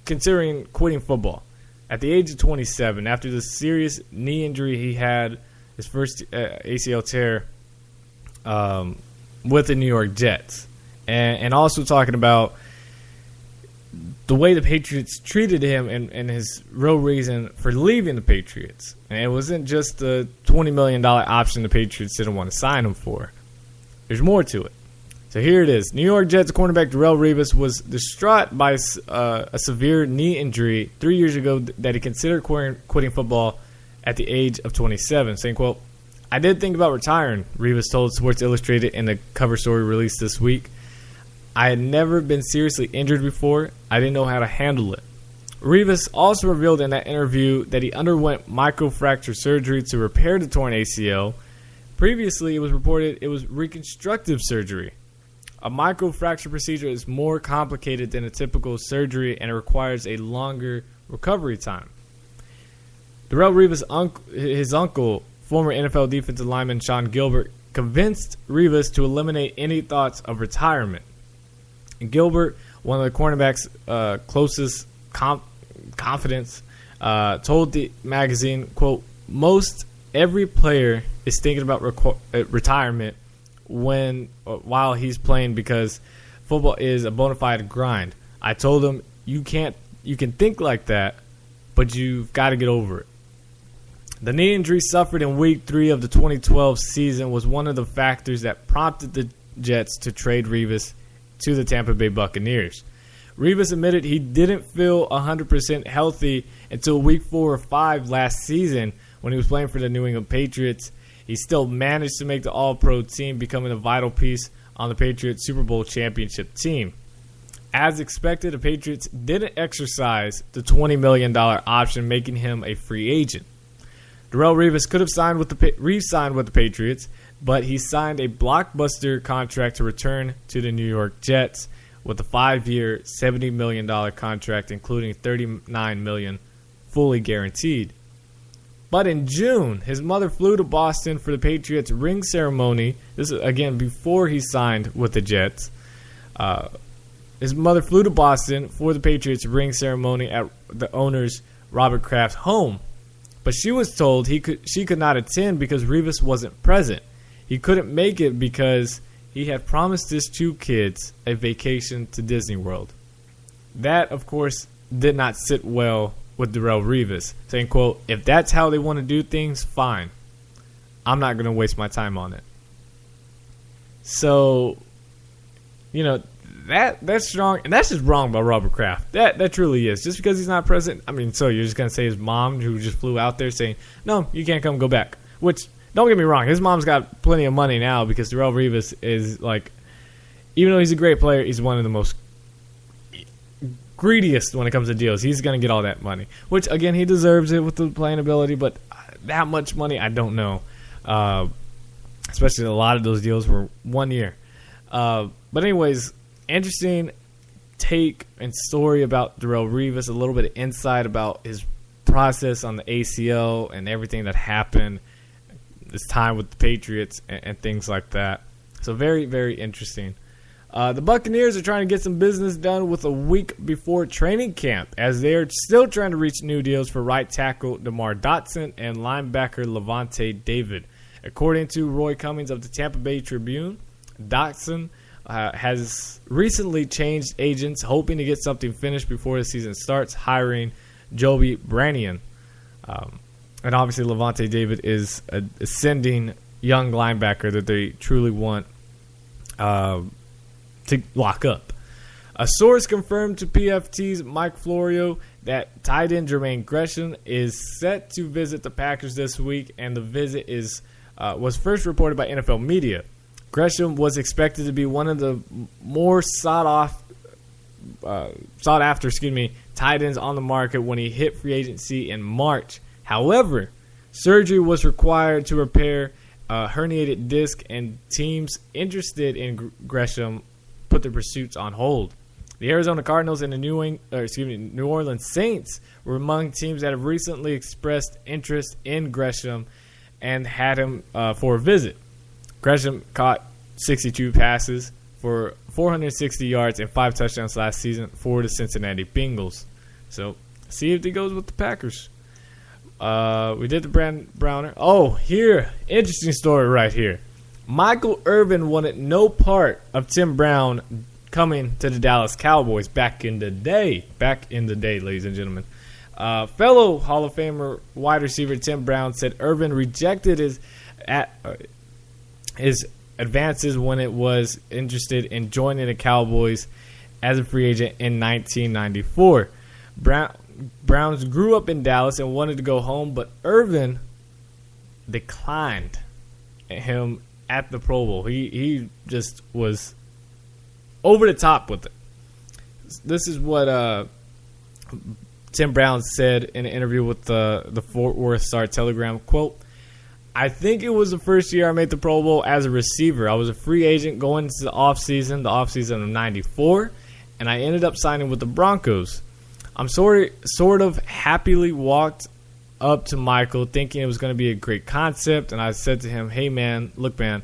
considering quitting football at the age of 27 after the serious knee injury he had, his first ACL tear with the New York Jets, and also talking about the way the Patriots treated him and his real reason for leaving the Patriots. And it wasn't just the $20 million option the Patriots didn't want to sign him for. There's more to it. So here it is. New York Jets cornerback Darrelle Revis was distraught by a severe knee injury 3 years ago that he considered quitting football at the age of 27, saying, quote, "I did think about retiring," Revis told Sports Illustrated in the cover story released this week. "I had never been seriously injured before. I didn't know how to handle it." Revis also revealed in that interview that he underwent microfracture surgery to repair the torn ACL. Previously, it was reported it was reconstructive surgery. A microfracture procedure is more complicated than a typical surgery, and it requires a longer recovery time. Darrelle Revis' his uncle, former NFL defensive lineman Sean Gilbert, convinced Revis to eliminate any thoughts of retirement. And Gilbert, one of the cornerback's closest confidants, told the magazine, quote, "Most every player is thinking about retirement while he's playing because football is a bona fide grind. I told him, you can think like that, but you've got to get over it." The knee injury suffered in Week 3 of the 2012 season was one of the factors that prompted the Jets to trade Revis to the Tampa Bay Buccaneers. Revis admitted he didn't feel 100% healthy until Week 4 or 5 last season when he was playing for the New England Patriots. He still managed to make the All-Pro team, becoming a vital piece on the Patriots Super Bowl championship team. As expected, the Patriots didn't exercise the $20 million option, making him a free agent. Darrelle Revis could have re-signed with the Patriots, but he signed a blockbuster contract to return to the New York Jets, with a 5-year, $70 million contract, including $39 million fully guaranteed. But in June, his mother flew to Boston for the Patriots' ring ceremony. This is, again, before he signed with the Jets. His mother flew to Boston for the Patriots' ring ceremony at the owner's Robert Kraft's home. But she was told she could not attend because Revis wasn't present. He couldn't make it because he had promised his 2 kids a vacation to Disney World. That, of course, did not sit well with Darrelle Revis, saying, quote, "If that's how they want to do things, fine. I'm not going to waste my time on it." So, that's strong, and that's just wrong by Robert Kraft. That truly is. Just because he's not present, so you're just going to say his mom, who just flew out there, saying, "No, you can't come, go back." Which, don't get me wrong, his mom's got plenty of money now because Darrelle Revis is, even though he's a great player, he's one of the most greediest when it comes to deals. He's going to get all that money, which, again, he deserves it with the playing ability, but that much money, I don't know. Especially a lot of those deals were 1 year. But anyways, interesting take and story about Darrelle Revis, a little bit of insight about his process on the ACL and everything that happened, his time with the Patriots and things like that. So very, very interesting. The Buccaneers are trying to get some business done with a week before training camp, as they are still trying to reach new deals for right tackle DeMar Dotson and linebacker Levante David. According to Roy Cummings of the Tampa Bay Tribune, Dotson has recently changed agents, hoping to get something finished before the season starts, hiring Joby Brannion. And obviously Levante David is an ascending young linebacker that they truly want to lock up. A source confirmed to PFT's Mike Florio that tight end Jermaine Gresham is set to visit the Packers this week, and the visit was first reported by NFL Media. Gresham was expected to be one of the more sought after tight ends on the market when he hit free agency in March. However, surgery was required to repair a herniated disc, and teams interested in Gresham put their pursuits on hold. The Arizona Cardinals and the New Orleans Saints were among teams that have recently expressed interest in Gresham and had him for a visit. Gresham caught 62 passes for 460 yards and 5 touchdowns last season for the Cincinnati Bengals. So, see if he goes with the Packers. We did the Browner. Oh, here, interesting story right here. Michael Irvin wanted no part of Tim Brown coming to the Dallas Cowboys back in the day, ladies and gentlemen. Fellow Hall of Famer wide receiver Tim Brown said Irvin rejected his advances when it was interested in joining the Cowboys as a free agent in 1994. Browns grew up in Dallas and wanted to go home, but Irvin declined him at the Pro Bowl. He just was over the top with it. This is what Tim Brown said in an interview with the Fort Worth Star-Telegram. Quote, "I think it was the first year I made the Pro Bowl as a receiver. I was a free agent going into the offseason of 94, and I ended up signing with the Broncos. I'm sort of happily walked up to Michael thinking it was going to be a great concept, and I said to him, hey, man, look, man,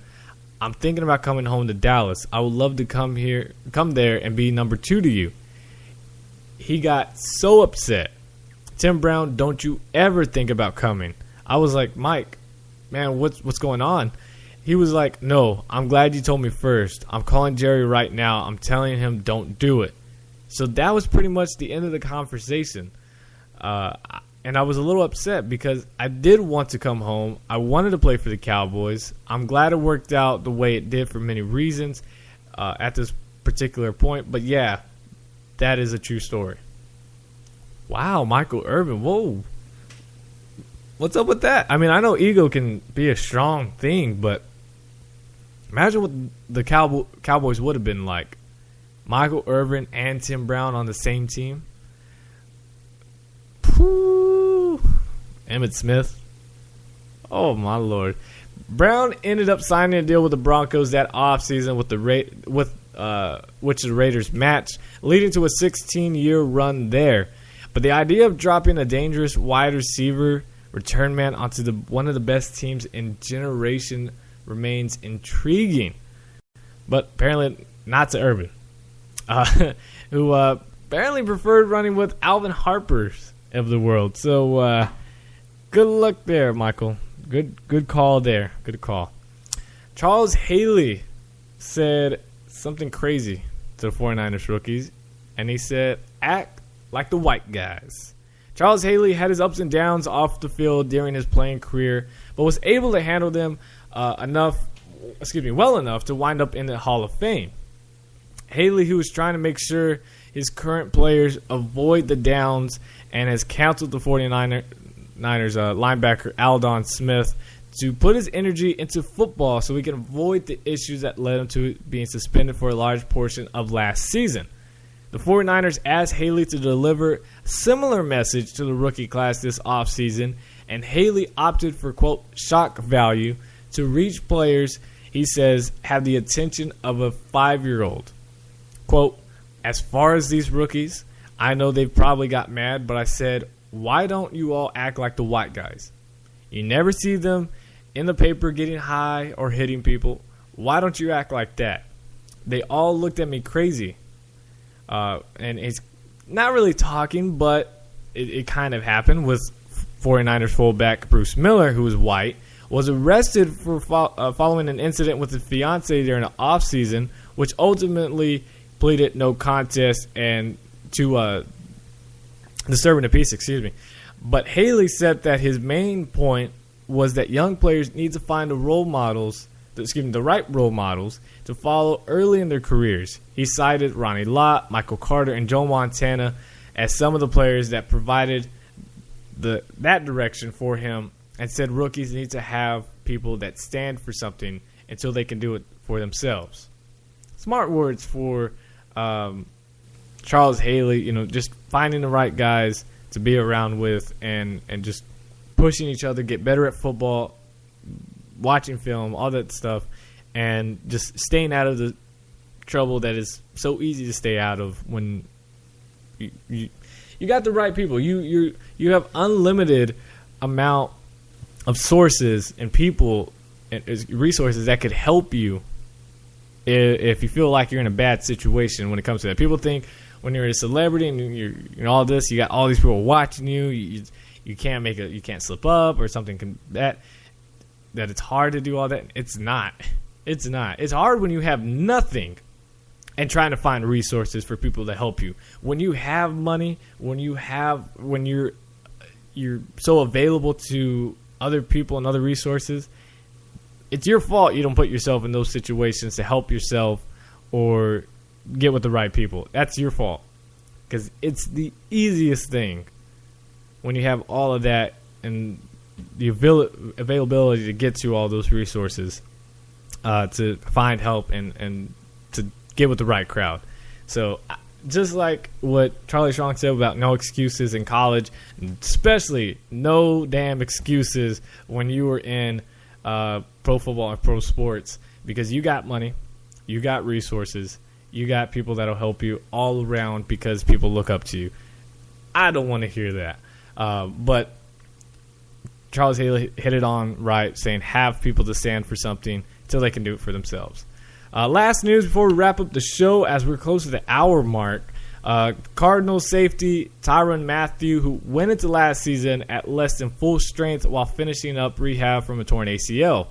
I'm thinking about coming home to Dallas. I would love to come there and be number 2 to you." He got so upset. "Tim Brown, don't you ever think about coming." I was like, "Mike, man, what's going on?" He was like, "No, I'm glad you told me first. I'm calling Jerry right now. I'm telling him don't do it." So that was pretty much the end of the conversation. And I was a little upset because I did want to come home. I wanted to play for the Cowboys. I'm glad it worked out the way it did for many reasons at this particular point. But, yeah, that is a true story. Wow, Michael Irvin. Whoa. What's up with that? I mean, I know ego can be a strong thing, but imagine what the Cowboys would have been like. Michael Irvin and Tim Brown on the same team. Whew. Emmitt Smith. Oh, my Lord. Brown ended up signing a deal with the Broncos that offseason with which the Raiders matched, leading to a 16-year run there. But the idea of dropping a dangerous wide receiver return man onto one of the best teams in generation remains intriguing. But apparently not to Urban, who apparently preferred running with Alvin Harper's of the world. So good luck there, Michael. Good call there. Good call. Charles Haley said something crazy to the 49ers rookies, and he said, act like the white guys. Charles Haley had his ups and downs off the field during his playing career, but was able to handle them well enough to wind up in the Hall of Fame. Haley, who was trying to make sure his current players avoid the downs, and has counseled the 49ers linebacker Aldon Smith to put his energy into football so we can avoid the issues that led him to being suspended for a large portion of last season. The 49ers asked Haley to deliver a similar message to the rookie class this offseason, and Haley opted for, quote, shock value to reach players he says have the attention of a 5-year-old. Quote, as far as these rookies, I know they've probably got mad, but I said, why don't you all act like the white guys? You never see them in the paper getting high or hitting people. Why don't you act like that? They all looked at me crazy. And it's not really talking, but it kind of happened with 49ers fullback Bruce Miller, who was white, was arrested for following an incident with his fiancée during the offseason, which ultimately pleaded no contest and to disturbing the peace, But Haley said that his main point was that young players need to find the right role models to follow early in their careers. He cited Ronnie Lott, Michael Carter, and Joe Montana as some of the players that provided that direction for him, and said rookies need to have people that stand for something until they can do it for themselves. Smart words for Charles Haley, just finding the right guys to be around with and just pushing each other, get better at football, watching film, all that stuff, and just staying out of the trouble that is so easy to stay out of when you got the right people. You have unlimited amount of sources and people and resources that could help you if you feel like you're in a bad situation when it comes to that. People think when you're a celebrity and you're all this, you got all these people watching you. You can't slip up or something that it's hard to do all that. It's not. It's hard when you have nothing and trying to find resources for people to help you. When you have money, when you're so available to other people and other resources, it's your fault you don't put yourself in those situations to help yourself or get with the right people. That's your fault, because it's the easiest thing when you have all of that and the availability to get to all those resources to find help and to get with the right crowd. So just like what Charlie Strong said about no excuses in college, especially no damn excuses when you were in pro football and pro sports, because you got money, you got resources, you got people that'll help you all around because people look up to you. I don't want to hear that. But Charles Haley hit it on right, saying have people to stand for something until they can do it for themselves. Last news before we wrap up the show, as we're close to the hour mark, Cardinals safety Tyrann Mathieu, who went into last season at less than full strength while finishing up rehab from a torn ACL.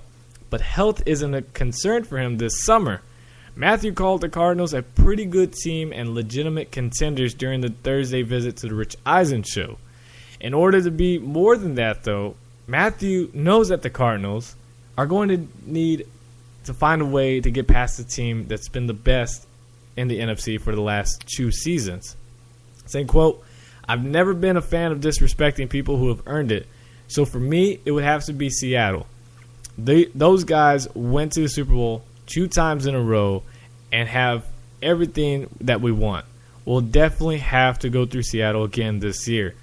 But health isn't a concern for him this summer. Mathieu called the Cardinals a pretty good team and legitimate contenders during the Thursday visit to the Rich Eisen show. In order to be more than that, though, Mathieu knows that the Cardinals are going to need to find a way to get past the team that's been the best in the NFC for the last 2 seasons. Saying, quote, I've never been a fan of disrespecting people who have earned it, so for me, it would have to be Seattle. Those guys went to the Super Bowl 2 times in a row and have everything that we want. We'll definitely have to go through Seattle again this year.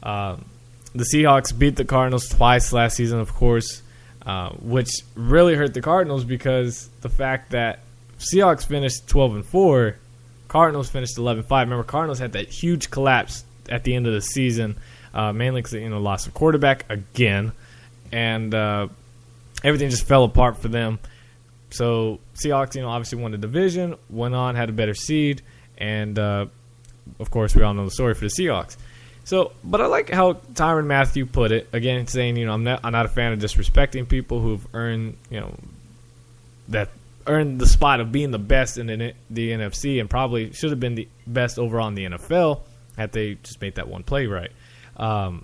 The Seahawks beat the Cardinals twice last season, of course, which really hurt the Cardinals because the fact that Seahawks finished 12-4. Cardinals finished 11-5. Remember, Cardinals had that huge collapse at the end of the season, mainly because they lost a quarterback again, and everything just fell apart for them. So Seahawks, obviously won the division, went on, had a better seed, and of course we all know the story for the Seahawks. So, but I like how Tyrann Mathieu put it again, saying, I'm not a fan of disrespecting people who've earned, earned the spot of being the best in the NFC and probably should have been the best overall in the NFL had they just made that one play right. Not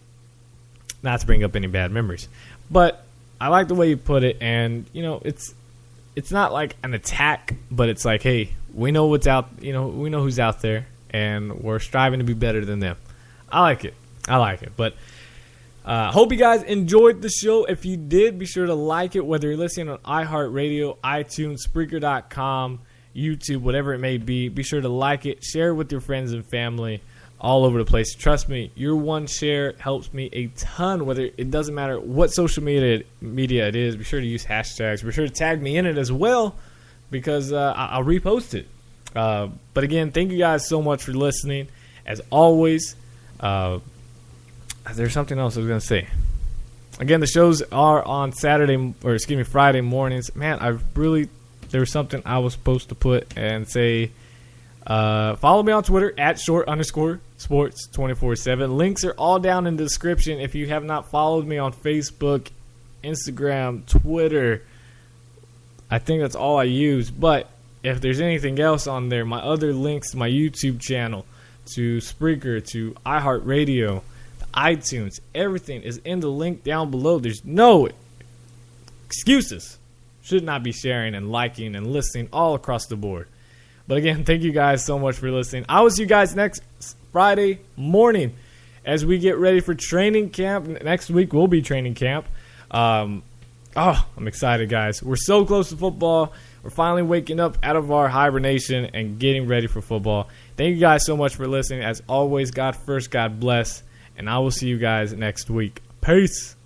to bring up any bad memories, but I like the way you put it, and it's not like an attack, but it's like, hey, we know what's out, we know who's out there, and we're striving to be better than them. I like it. But hope you guys enjoyed the show. If you did, be sure to like it, whether you're listening on iHeartRadio, iTunes, Spreaker.com, YouTube, whatever it may be. Be sure to like it, share it with your friends and family all over the place. Trust me, your one share helps me a ton, whether it doesn't matter what social media it is. Be sure to use hashtags. Be sure to tag me in it as well, because I'll repost it. But again, thank you guys so much for listening. As always, there's something else I was going to say. Again, the shows are on Friday mornings. Man, there was something I was supposed to put and say. Follow me on Twitter at @short_sports247. Links are all down in the description. If you have not followed me on Facebook, Instagram, Twitter, I think that's all I use. But if there's anything else on there, my other links to my YouTube channel, to Spreaker, to iHeartRadio, to iTunes, everything is in the link down below. There's no excuses. Should not be sharing and liking and listening all across the board. But again, thank you guys so much for listening. I will see you guys next Friday morning as we get ready for training camp. Next week will be training camp. I'm excited, guys. We're so close to football. We're finally waking up out of our hibernation and getting ready for football. Thank you guys so much for listening. As always, God first, God bless. And I will see you guys next week. Peace.